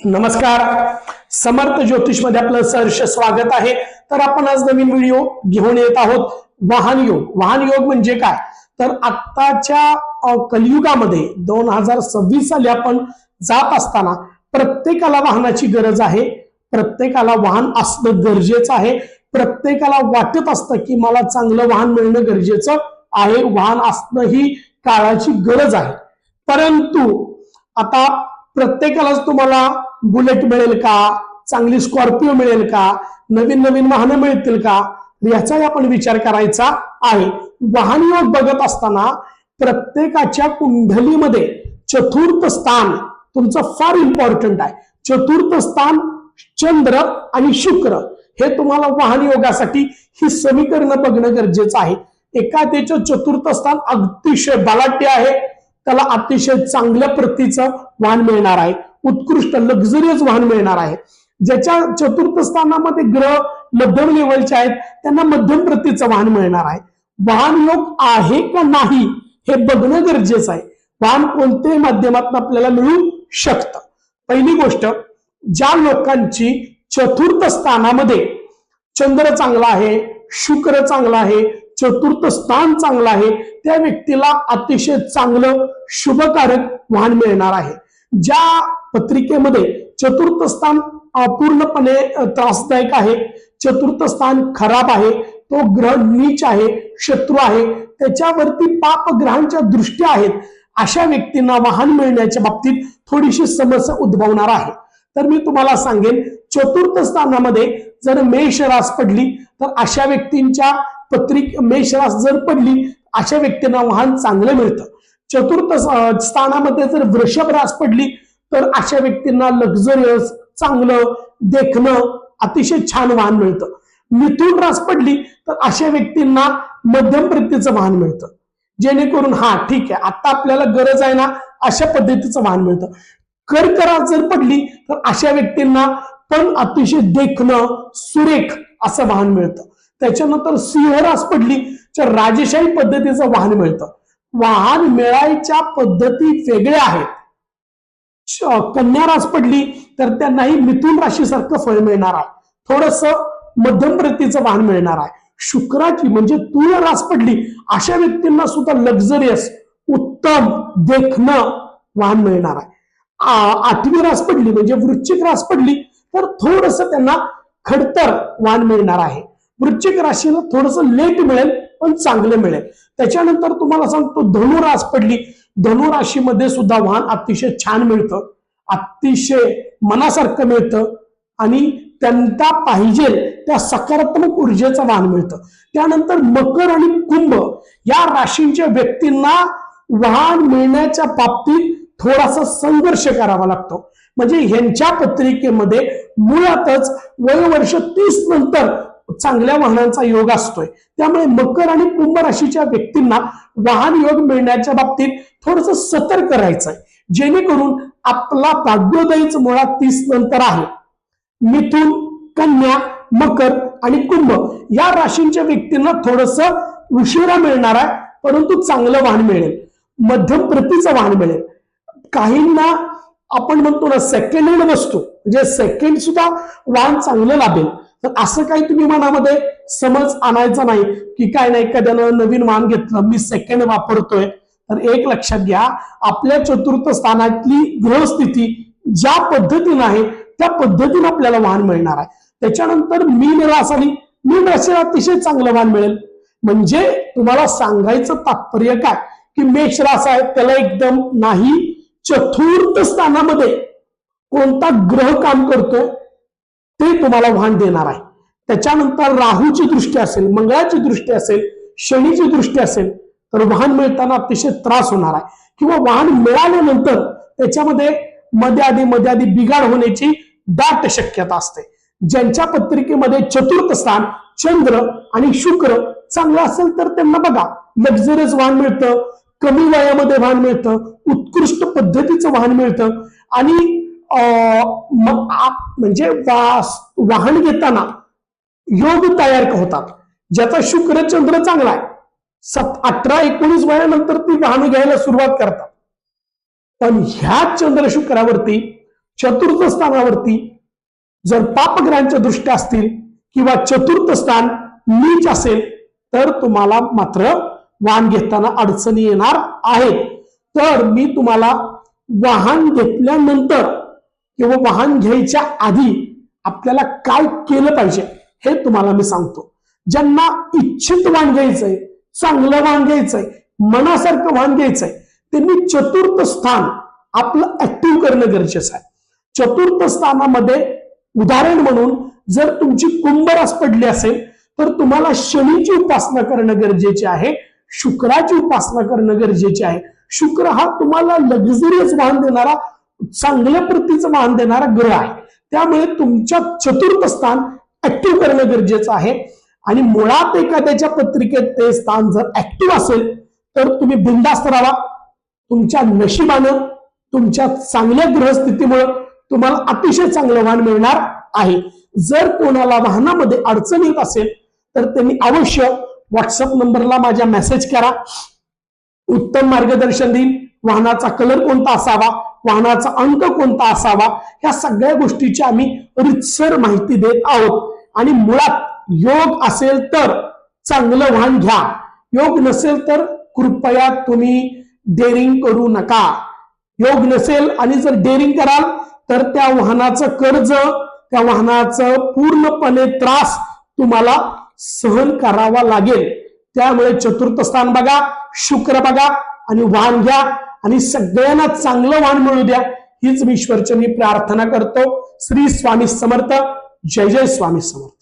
नमस्कार. समर्थ ज्योतिष मध्ये आपलं सहर्ष स्वागत आहे. तर आपण आज नवीन व्हिडिओ घेऊन येत आहोत. वाहन योग. वाहन योग म्हणजे काय, तर आत्ताच्या कलियुगामध्ये 2026 साली आपण जात असताना प्रत्येकाला वाहनाची गरज आहे. प्रत्येकाला वाहन असणं गरजेचं आहे. प्रत्येकाला वाटत असतं की मला चांगलं वाहन मिळणं गरजेचं आहे. वाहन असणं ही काळाची गरज आहे. परंतु आता प्रत्येकालाच तुम्हाला बुलेट मिळेल का, चांगली स्कॉर्पिओ मिळेल का, नवीन नवीन वाहनं मिळतील का, याचाही आपण विचार करायचा आहे. वाहन योग बघत असताना प्रत्येकाच्या कुंडलीमध्ये चतुर्थ स्थान तुमचं फार इम्पॉर्टंट आहे. चतुर्थ स्थान चंद्र आणि शुक्र हे तुम्हाला वाहन योगासाठी ही समीकरण बघणं गरजेचं आहे. एखाद्याचं चतुर्थ स्थान अतिशय बलाढ्य आहे, त्याला अतिशय चांगल्या प्रतीचं वाहन मिळणार आहे. उत्कृष्ट लक्झरियस वाहन मिळणार आहे. ज्याच्या चतुर्थ स्थानामध्ये ग्रह मध्यम लेवलचे आहेत त्यांना मध्यम प्रतीचं वाहन मिळणार आहे. वाहन योग आहे का नाही हे बघणं गरजेचं आहे. वाहन कोणत्याही माध्यमातून आपल्याला मिळू शकतं. पहिली गोष्ट, ज्या लोकांची चतुर्थ स्थानामध्ये चंद्र चांगला आहे, शुक्र चांगला आहे, चतुर्थ स्थान चांगलं आहे, त्या व्यक्तीला अतिशय चांगलं शुभकारक वाहन मिळणार आहे. ज्या पत्रिकेमध्ये चतुर्थ स्थान पूर्णपणे त्रासदायक आहे, चतुर्थ स्थान खराब आहे, तो ग्रह नीच आहे, शत्रू आहे, त्याच्यावरती पाप ग्रहांच्या दृष्टी आहेत, अशा व्यक्तींना वाहन मिळण्याच्या बाबतीत थोडीशी समस्या उद्भवणार आहे. तर मी तुम्हाला सांगेन, चतुर्थ स्थानामध्ये जर मेष रास पडली तर अशा व्यक्तींच्या मेष रास जर पडली अशा व्यक्तींना वाहन चांगलं मिळतं. चतुर्थ स्थानामध्ये जर वृषभ रास पडली तर अशा व्यक्तींना लक्झरियस चांगलं देखणं अतिशय छान वाहन मिळतं. मिथुन रास पडली तर अशा व्यक्तींना मध्यम प्रतीचं वाहन मिळतं, जेणेकरून हा ठीक आहे आता आपल्याला गरज आहे ना अशा पद्धतीचं वाहन मिळतं. कर्क रास जर पडली तर अशा व्यक्तींना पण अतिशय देखणं सुरेख असं वाहन मिळतं. त्याच्यानंतर सिंह रास पडली तर राजेशाही पद्धतीचं वाहन मिळतं. वाहन मिळायच्या पद्धती वेगळ्या आहेत. कन्या रास पडली तर त्यांनाही मिथुन राशीसारखं फळ मिळणार आहे, थोडस मध्यम प्रतीचं वाहन मिळणार आहे. शुक्राची म्हणजे तुळ रास पडली अशा व्यक्तींना सुद्धा लक्झरियस उत्तम देखणं वाहन मिळणार आहे. आठवी रास पडली म्हणजे वृश्चिक रास पडली तर थोडस त्यांना खडतर वाहन मिळणार आहे. वृश्चिक राशीला थोडस लेट मिळेल पण चांगलं मिळेल. त्याच्यानंतर तुम्हाला सांगतो धनु रास पडली, धनु राशीमध्ये सुद्धा वाहन अतिशय छान मिळतं, अतिशय मनासारखं मिळतं आणि त्यांना पाहिजे त्या सकारात्मक ऊर्जेचं वाहन मिळतं. त्यानंतर मकर आणि कुंभ या राशींच्या व्यक्तींना वाहन मिळण्याच्या बाबतीत थोडासा संघर्ष करावा लागतो. म्हणजे ह्यांच्या पत्रिकेमध्ये मुळातच वयोवर्ष 30 नंतर चांगल्या वाहनांचा योग असतोय. त्यामुळे मकर आणि कुंभ राशीच्या व्यक्तींना वाहन योग मिळण्याच्या बाबतीत थोडस सतर्क राहायचंय, जेणेकरून आपला भाग्योदयच मुळात 30 नंतर आहे. मिथुन, कन्या, मकर आणि कुंभ या राशींच्या व्यक्तींना थोडस उशिरा मिळणार आहे, परंतु चांगलं वाहन मिळेल, मध्यम प्रतीचं वाहन मिळेल. काहींना आपण म्हणतो ना सेकंड हँड वस्तू म्हणजे सेकंड सुद्धा वाहन चांगलं लाभेल. तर असं काही तुम्ही मनामध्ये समज आणायचा नाही की काय नाही एखाद्यानं नवीन वाहन घेतलं मी सेकंड वापरतोय. तर एक लक्षात घ्या, आपल्या चतुर्थ स्थानातली ग्रहस्थिती ज्या पद्धतीने आहे त्या पद्धतीने आपल्याला वाहन मिळणार आहे. त्याच्यानंतर मीन रास आली, मीन राशीला अतिशय चांगलं वाहन मिळेल. म्हणजे तुम्हाला सांगायचं तात्पर्य काय की मेष रास आहे त्याला एकदम नाही, चतुर्थ स्थानामध्ये कोणता ग्रह काम करतोय ते तुम्हाला वाहन देणार आहे. त्याच्यानंतर राहूची दृष्टी असेल, मंगळाची दृष्टी असेल, शनीची दृष्टी असेल तर वाहन मिळताना अतिशय त्रास होणार आहे, किंवा वाहन मिळाल्यानंतर त्याच्यामध्ये मध्ये आधी बिघाड होण्याची दाट शक्यता असते. ज्यांच्या पत्रिकेमध्ये चतुर्थ स्थान चंद्र आणि शुक्र चांगलं असेल तर त्यांना बघा लक्झरियस वाहन मिळतं, कमी वयामध्ये वाहन मिळतं, उत्कृष्ट पद्धतीचं वाहन मिळतं आणि म्हणजे वाहन घेताना योग तयार होतात. ज्याचा शुक्र चंद्र चांगला आहे 18-19 वयानंतर ती वाहन घ्यायला सुरुवात करतात. पण ह्या चंद्र शुक्रावरती चतुर्थ स्थानावरती जर पापग्रहांच्या दृष्ट्या असतील किंवा चतुर्थ स्थान नीच असेल तर तुम्हाला मात्र वाहन घेताना अडचणी येणार आहेत. तर मी तुम्हाला वाहन घेतल्यानंतर किंवा वाहन घ्यायच्या आधी आपल्याला काय केलं पाहिजे हे तुम्हाला मी सांगतो. ज्यांना इच्छित वाहन घ्यायचंय, चांगलं वाहन घ्यायचंय, मनासारखं वाहन घ्यायचंय, त्यांनी चतुर्थ स्थान आपलं ऍक्टिव्ह करणं गरजेचं आहे. चतुर्थ स्थानामध्ये उदाहरण म्हणून जर तुमची कुंभ रास पडली असेल तर तुम्हाला शनीची उपासना करणं गरजेचे आहे, शुक्राची उपासना करणं गरजेचे आहे. शुक्र हा तुम्हाला लक्झरियस वाहन देणारा, चांगल्या प्रतीचं वाहन देणारा ग्रह आहे. त्यामुळे तुमच्या चतुर्थ स्थान ऍक्टिव्ह करणं गरजेचं आहे. आणि मुळात एखाद्याच्या पत्रिकेत ते स्थान जर ऍक्टिव्ह असेल तर तुम्ही बिनधास्त राहा. तुमच्या नशिबानं, तुमच्या चांगल्या ग्रहस्थितीमुळे तुम्हाला अतिशय चांगलं वाहन मिळणार आहे. जर कोणाला वाहनामध्ये अडचण येत असेल तर त्यांनी अवश्य व्हॉट्सअप नंबरला माझ्या मेसेज करा. उत्तम मार्गदर्शन देईल. वाहनाचा कलर कोणता असावा, वाहनाचा अंक कोणता असावा, या सगळ्या गोष्टीची आम्ही रितसर माहिती देत आहोत. आणि मुळात योग असेल तर चांगलं वाहन घ्या, योग नसेल तर कृपया तुम्ही डेअरिंग करू नका. योग नसेल आणि जर डेअरिंग कराल तर त्या वाहनाचं कर्ज, त्या वाहनाचं पूर्णपणे त्रास तुम्हाला सहन करावा लागेल. त्यामुळे चतुर्थ स्थान बघा, शुक्र बघा आणि वाहन घ्या आणि सगळ्यांना चांगलं वाहन मिळू द्या, हीच मी ईश्वरचरणी प्रार्थना करतो. श्री स्वामी समर्थ. जय जय स्वामी समर्थ.